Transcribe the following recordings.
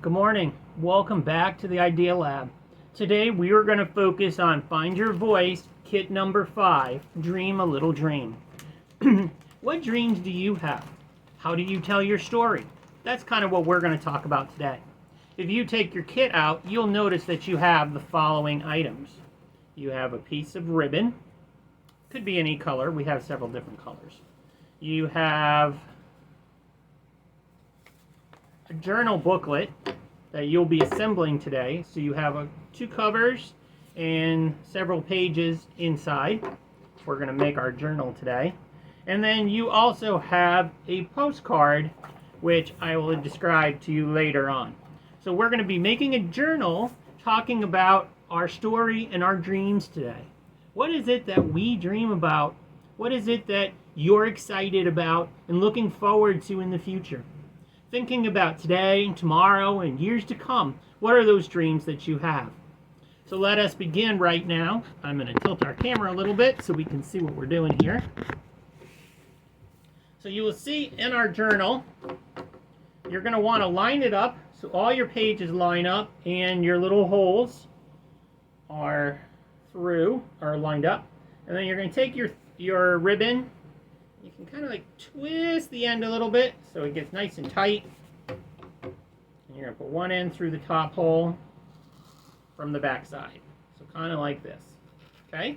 Good morning. Welcome back to the Idea Lab. Today we are going to focus on Find Your Voice, kit number 5, Dream a Little Dream. What dreams do you have? How do you tell your story? That's kind of what we're going to talk about today. If you take your kit out, you'll notice that you have the following items. You have a piece of ribbon. Could be any color. We have several different colors. You have a journal booklet that you'll be assembling today. So you have two covers and several pages inside. We're going to make our journal today. And then you also have a postcard, which I will describe to you later on. So we're going to be making a journal talking about our story and our dreams today. What is it that we dream about? What is it that you're excited about and looking forward to in the future? Thinking about today and tomorrow and years to come. What are those dreams that you have? So let us begin right now. I'm going to tilt our camera a little bit so we can see what we're doing here. So you will see in our journal, you're going to want to line it up so all your pages line up and your little holes are lined up. And then you're going to take your ribbon. You can kind of like twist the end a little bit so it gets nice and tight. And you're going to put one end through the top hole from the back side. So kind of like this. Okay?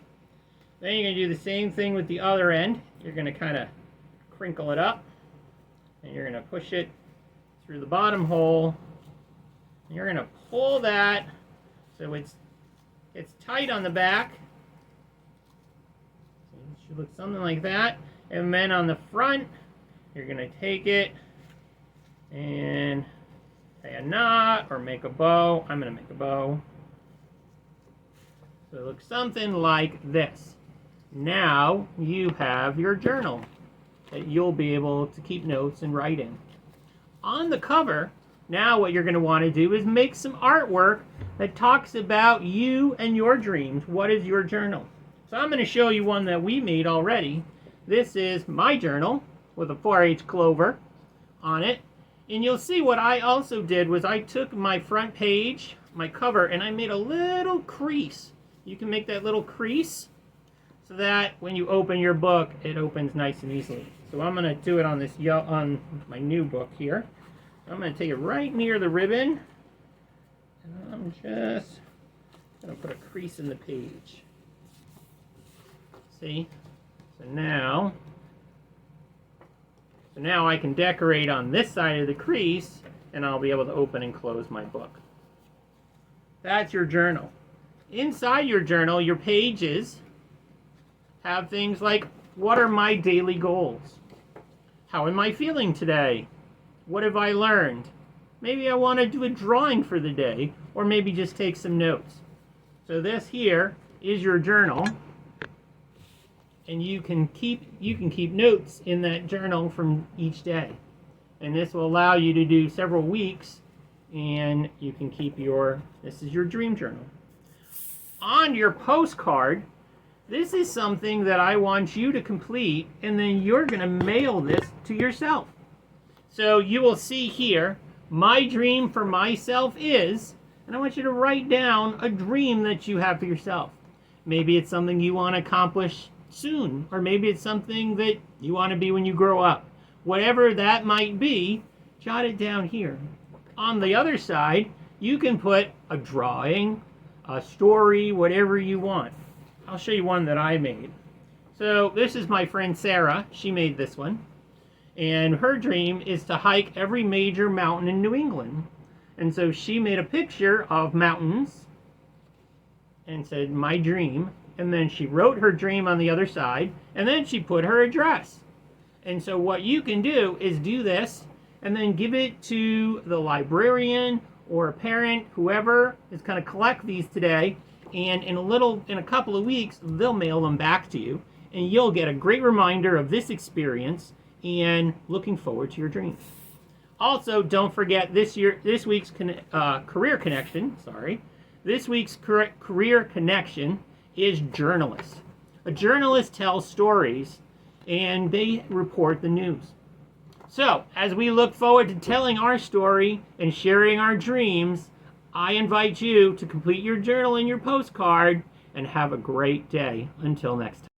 Then you're going to do the same thing with the other end. You're going to kind of crinkle it up. And you're going to push it through the bottom hole. And you're going to pull that so it's tight on the back. So it should look something like that. And then on the front, you're going to take it and tie a knot or make a bow. I'm going to make a bow. So it looks something like this. Now you have your journal that you'll be able to keep notes and write in. On the cover, now what you're going to want to do is make some artwork that talks about you and your dreams. What is your journal? So I'm going to show you one that we made already. This is my journal with a 4-H clover on it. And you'll see what I also did was I took my front page, my cover, and I made a little crease. You can make that little crease so that when you open your book, it opens nice and easily. So I'm going to do it on my new book here. I'm going to take it right near the ribbon. And I'm just going to put a crease in the page. See? So now I can decorate on this side of the crease and I'll be able to open and close my book. That's your journal. Inside your journal, your pages have things like, what are my daily goals? How am I feeling today? What have I learned? Maybe I want to do a drawing for the day, or maybe just take some notes. So this here is your journal. And you can keep notes in that journal from each day. And this will allow you to do several weeks, and you can keep this is your dream journal. On your postcard, this is something that I want you to complete, and then you're going to mail this to yourself. So you will see here, my dream for myself is, and I want you to write down a dream that you have for yourself. Maybe it's something you want to accomplish soon, or maybe it's something that you want to be when you grow up. Whatever that might be, jot it down here. On the other side, you can put a drawing, a story, whatever you want. I'll show you one that I made. So this is my friend Sarah. She made this one. And her dream is to hike every major mountain in New England. And so she made a picture of mountains and said, my dream. And then she wrote her dream on the other side, and then she put her address. And so what you can do is do this, and then give it to the librarian or a parent, whoever is going to collect these today, and in a couple of weeks, they'll mail them back to you, and you'll get a great reminder of this experience, and looking forward to your dreams. Also, don't forget this week's career connection. This week's career connection is journalist. A journalist tells stories and they report the news. So, as we look forward to telling our story and sharing our dreams, I invite you to complete your journal and your postcard and have a great day. Until next time.